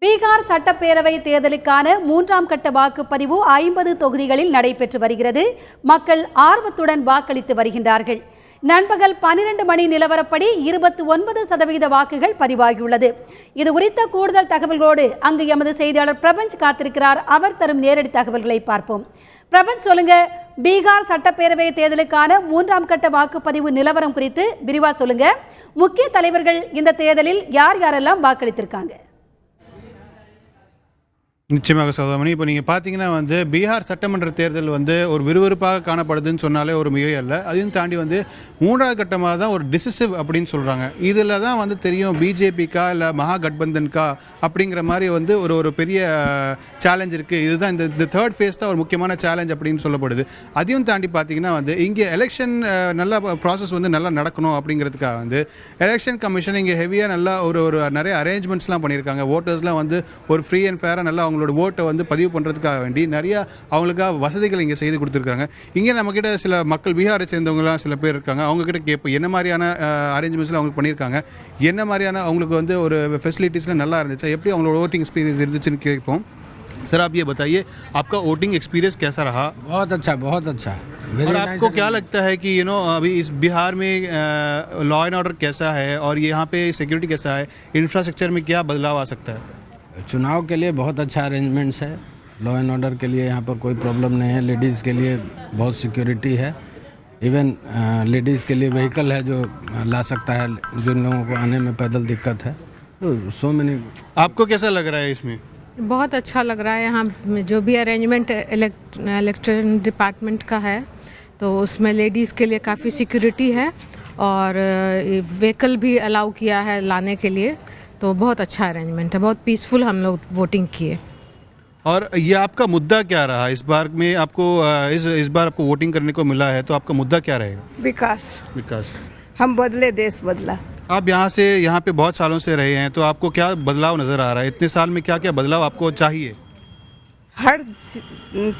பீகார் சட்டப்பேரவை தேர்தலுக்கான 3ஆம் கட்ட வாக்குப்பதிவு 50 தொகுதிகளில் நடைபெற்று வருகிறது. மக்கள் ஆர்வத்துடன் வாக்களித்து வருகின்றார்கள். நண்பகல் 12 மணி நிலவரப்படி 29% வாக்குகள் பதிவாகியுள்ளது. இது குறித்த கூடுதல் தகவல்களோடு அங்கு எமது செய்தியாளர் பிரபஞ்ச் காத்திருக்கிறார். அவர் தரும் நேரடி தகவல்களை பார்ப்போம். பிரபஞ்ச், சொல்லுங்க, பீகார் சட்டப்பேரவை தேர்தலுக்கான 3ஆம் கட்ட வாக்குப்பதிவு நிலவரம் குறித்து விரிவா சொல்லுங்க. முக்கிய தலைவர்கள் இந்த தேர்தலில் யார் யாரெல்லாம் வாக்களித்திருக்காங்க? நிச்சயமாக சகோதரமணி, இப்போ நீங்கள் பார்த்தீங்கன்னா பீகார் சட்டமன்ற தேர்தல் ஒரு விறுவிறுப்பாக காணப்படுதுன்னு சொன்னாலே ஒரு மிகை அல்ல. அதையும் தாண்டி 3ஆவது கட்டமாக தான் ஒரு டிசிசிவ் அப்படின்னு சொல்கிறாங்க. இதில் தான் தெரியும் பிஜேபிக்கா இல்லை மகா கட்பந்தன்கா அப்படிங்கிற மாதிரி ஒரு பெரிய சேலஞ்ச் இருக்குது. இதுதான் இந்த தேர்ட் ஃபேஸ் தான் ஒரு முக்கியமான சேலஞ்ச் அப்படின்னு சொல்லப்படுது. அதையும் தாண்டி பார்த்தீங்கன்னா இங்கே எலெக்ஷன் நல்லா ப்ராசஸ் நல்லா நடக்கணும் அப்படிங்கிறதுக்காக எலெக்ஷன் கமிஷன் இங்கே ஹெவியாக நல்லா ஒரு நிறைய அரேஞ்ச்மெண்ட்ஸ்லாம் பண்ணியிருக்காங்க. ஓட்டர்ஸ்லாம் ஒரு ஃப்ரீ அண்ட் ஃபேராக நல்லா அவங்களோட ஓட்டை பதிவு பண்ணுறதுக்காக வேண்டி நிறைய அவங்களுக்காக வசதிகள் இங்கே செய்து கொடுத்துருக்காங்க. இங்கே நம்மக்கிட்ட சில மக்கள் பீகாரை சேர்ந்தவங்களாம் சில பேர் இருக்காங்க. அவங்கக்கிட்ட கேட்போம் என்ன மாதிரியான அரேஞ்ச்மெண்ட்ஸ்லாம் அவங்களுக்கு பண்ணியிருக்காங்க, என்ன மாதிரியான அவங்களுக்கு ஒரு ஃபெசிலிட்டிஸ்லாம் நல்லா இருந்துச்சு, எப்படி அவங்களோட ஓட்டிங் எக்ஸ்பீரியன்ஸ் இருந்துச்சுன்னு கேட்போம். सर आप ये बताइए आपका वोटिंग एक्सपीरियंस कैसा रहा? बहुत अच्छा, बहुत अच्छा। और आपको क्या लगता है कि अभी इस बिहार में लॉ एंड ऑर्डर कैसा है और यहाँ पे सिक्योरिटी कैसा है, इंफ्रास्ट्रक्चर में क्या बदलाव आ सकता है? चुनाव के लिए बहुत अच्छा अरेंजमेंट्स है। लॉ एंड ऑर्डर के लिए यहाँ पर कोई प्रॉब्लम नहीं है। लेडीज़ के लिए बहुत सिक्योरिटी है। इवन लेडीज़ के लिए व्हीकल है जो ला सकता है जिन लोगों को आने में पैदल दिक्कत है। तो सो मैनी। आपको कैसा लग रहा है इसमें? बहुत अच्छा लग रहा है। यहाँ जो भी अरेंजमेंट इलेक्शन डिपार्टमेंट का है तो उसमें लेडीज़ के लिए काफ़ी सिक्योरिटी है और व्हीकल भी अलाउ किया है लाने के लिए। तो बहुत अच्छा अरेंजमेंट है, बहुत पीसफुल हम लोग वोटिंग किए। और ये आपका मुद्दा क्या रहा इस बार में? आपको इस बार आपको वोटिंग करने को मिला है तो आपका मुद्दा क्या रहेगा? विकास। हम बदले, देश बदला। आप यहाँ पे बहुत सालों से रहे हैं तो आपको क्या बदलाव नज़र आ रहा है? इतने साल में क्या क्या बदलाव आपको चाहिए? हर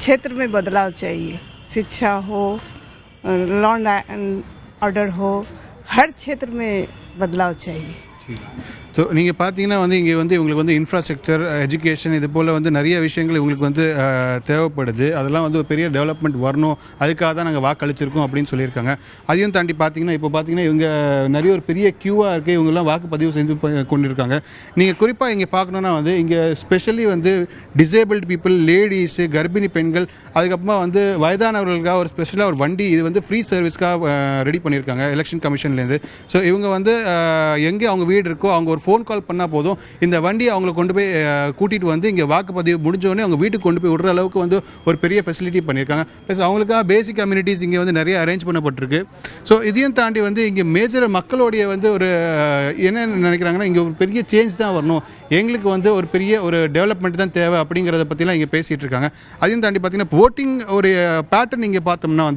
क्षेत्र में बदलाव चाहिए। शिक्षा हो, लॉ एंड ऑर्डर हो, हर क्षेत्र में बदलाव चाहिए। ஸோ நீங்கள் பார்த்தீங்கன்னா இங்கே இவங்களுக்கு இன்ஃப்ராஸ்ட்ரக்சர், எஜுகேஷன், இது போல் நிறைய விஷயங்கள் இவங்களுக்கு தேவைப்படுது. அதெல்லாம் ஒரு பெரிய டெவலப்மெண்ட் வரணும், அதுக்காக தான் நாங்கள் வாக்களிச்சிருக்கோம் அப்படின்னு சொல்லியிருக்காங்க. அதையும் தாண்டி பார்த்தீங்கன்னா இப்போ பார்த்தீங்கன்னா இவங்க நிறைய ஒரு பெரிய க்யூவாக இருக்குது. இவங்கெல்லாம் வாக்குப்பதிவு செஞ்சு கொண்டிருக்காங்க. நீங்கள் குறிப்பாக இங்கே பார்க்கணுன்னா இங்கே ஸ்பெஷலி டிசேபிள்டு பீப்புள், லேடிஸு, கர்ப்பிணி பெண்கள், அதுக்கப்புறமா வயதானவர்களுக்காக ஒரு ஸ்பெஷலாக ஒரு வண்டி இது ஃப்ரீ சர்வீஸ்க்காக ரெடி பண்ணியிருக்காங்க எலெக்ஷன் கமிஷன்லேருந்து. ஸோ இவங்க எங்கே அவங்க வீடு இருக்கோ அவங்க ஒரு ஃபோன் கால் பண்ணால் போதும், இந்த வண்டியை அவங்கள கொண்டு போய் கூட்டிகிட்டு இங்கே வாக்குப்பதிவு முடிஞ்சோடனே அவங்க வீட்டுக்கு கொண்டு போய் விடுற அளவுக்கு ஒரு பெரிய ஃபெசிலிட்டி பண்ணியிருக்காங்க. ப்ளஸ் அவங்களுக்காக பேசிக் கம்யூனிட்டிஸ் இங்கே நிறைய அரேஞ்ச் பண்ணப்பட்டிருக்கு. ஸோ இதையும் தாண்டி இங்கே மேஜர் மக்களுடைய ஒரு என்ன நினைக்கிறாங்கன்னா இங்கே ஒரு பெரிய சேஞ்ச் தான் வரணும், எங்களுக்கு ஒரு பெரிய ஒரு டெவலப்மெண்ட் தான் தேவை அப்படிங்கிறத பற்றிலாம் இங்கே பேசிகிட்டு இருக்காங்க. அதையும் தாண்டி பார்த்தீங்கன்னா ஓட்டிங் ஒரு பேட்டர்ன் இங்கே பார்த்தோம்னா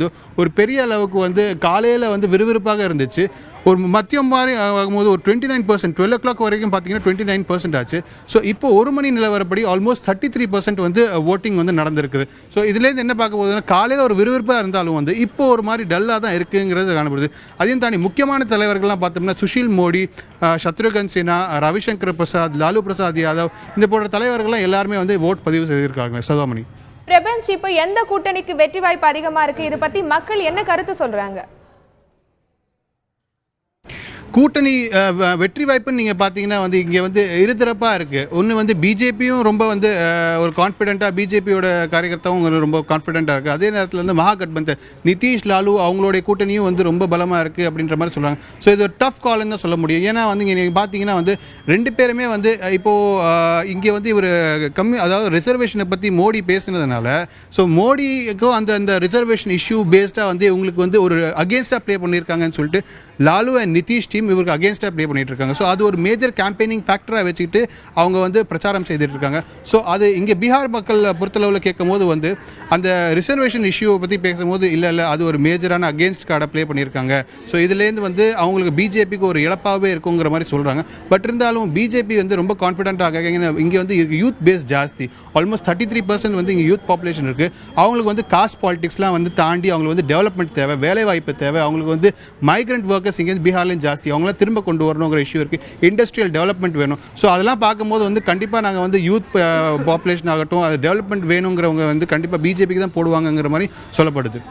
ஒரு பெரிய அளவுக்கு காலையில் விறுவிறுப்பாக இருந்துச்சு. ஒரு மதியம் மாதிரி ஆகும்போது ஒரு 29%, 12 o'clock வரைக்கும் பார்த்தீங்கன்னா 29% ஆச்சு. ஸோ இப்போ 1 மணி நிலவரப்படி ஆல்மோஸ்ட் 33% ஓட்டிங் நடந்திருக்குது. ஸோ இதுலேருந்து என்ன பார்க்க போகுதுன்னா காலையில் ஒரு விறுவிறுப்பாக இருந்தாலும் இப்போ ஒரு மாதிரி டல்லாக தான் இருக்குங்கிறது காணப்படுது. அதையும் தாண்டி முக்கியமான தலைவர்கள்லாம் பார்த்தோம்னா சுஷில் மோடி, சத்ருகன் சின்ஹா, ரவிசங்கர் பிரசாத், லாலு பிரசாத் யாதவ், இந்த போன்ற தலைவர்கள்லாம் எல்லாருமே ஓட் பதிவு செய்திருக்காங்க. சதோமணி, பிரபஞ்ச், இப்போ எந்த கூட்டணிக்கு வெற்றி வாய்ப்பு அதிகமாக இருக்குது? இதை பற்றி மக்கள் என்ன கருத்து சொல்கிறாங்க? கூட்டணி வெற்றி வாய்ப்புன்னு நீங்கள் பார்த்தீங்கன்னா இங்கே இருதரப்பாக இருக்குது. ஒன்று பிஜேபியும் ரொம்ப ஒரு கான்ஃபிடென்ட்டாக, பிஜேபியோட காரியகர்த்தாவும் ரொம்ப கான்ஃபிடென்ட்டாக இருக்குது. அதே நேரத்தில் மகா கட்பந்தன் நிதிஷ், லாலு அவங்களுடைய கூட்டணியும் ரொம்ப பலமாக இருக்குது அப்படின்ற மாதிரி சொல்கிறாங்க. ஸோ இது ஒரு டஃப் கால்னு தான் சொல்ல முடியும். ஏன்னா இங்கே நீங்கள் பார்த்தீங்கன்னா ரெண்டு பேருமே இப்போது இங்கே இவர் அதாவது ரிசர்வேஷனை பற்றி மோடி பேசுனதுனால ஸோ மோடிக்கும் அந்த ரிசர்வேஷன் இஷ்யூ பேஸ்டாக இவங்களுக்கு ஒரு அகேன்ஸ்டாக ப்ளே பண்ணியிருக்காங்கன்னு சொல்லிட்டு லாலு அண்ட் நிதிஷ் டீம் இவருக்கு அகேன்ஸ்டாக ப்ளே பண்ணிட்டு இருக்காங்க. ஸோ அது ஒரு மேஜர் கேம்பெயினிங் ஃபேக்டராக வச்சுக்கிட்டு அவங்க பிரச்சாரம் செய்துட்டு இருக்காங்க. ஸோ அது இங்கே பீகார் மக்கள் பொறுத்தளவில் கேட்கும் போது அந்த ரிசர்வேஷன் இஷ்யூவை பற்றி பேசும்போது இல்லை அது ஒரு மேஜரான அகேன்ஸ்ட் கார்டை ப்ளே பண்ணியிருக்காங்க. ஸோ இதுலேருந்து அவங்களுக்கு பிஜேபிக்கு ஒரு இழப்பாகவே இருக்குங்கிற மாதிரி சொல்கிறாங்க. பட் இருந்தாலும் பிஜேபி ரொம்ப கான்ஃபிடென்ட்டாக இங்கே யூத் பேஸ் ஜாஸ்தி, ஆல்மோஸ்ட் 33% இங்கே யூத் பாப்புலேஷன் இருக்குது. அவங்களுக்கு காஸ்ட் பாலிடிக்ஸ்லாம் தாண்டி அவங்களுக்கு டெவலப்மெண்ட் தேவை, வேலை வாய்ப்பு தேவை, அவங்களுக்கு மைக்ரண்ட் ஒர்க்கர்ஸ் ஒர்க்கர்ஸ் இங்கே பீகார்லேயும் ஜாஸ்தி, அவங்களாம் திரும்ப கொண்டு வரணுங்கிற இஷ்யூ இருக்குது. இண்டஸ்ட்ரியல் டெவலப்மெண்ட் வேணும். ஸோ அதெல்லாம் பார்க்கும்போது வந்து கண்டிப்பாக நாங்கள் வந்து யூத் பாப்புலேஷன் ஆகட்டும், அது டெவலப்மெண்ட் வேணுங்கிறவங்க வந்து கண்டிப்பாக பிஜேபிக்கு தான் போடுவாங்கங்கிற மாதிரி சொல்லப்படுது.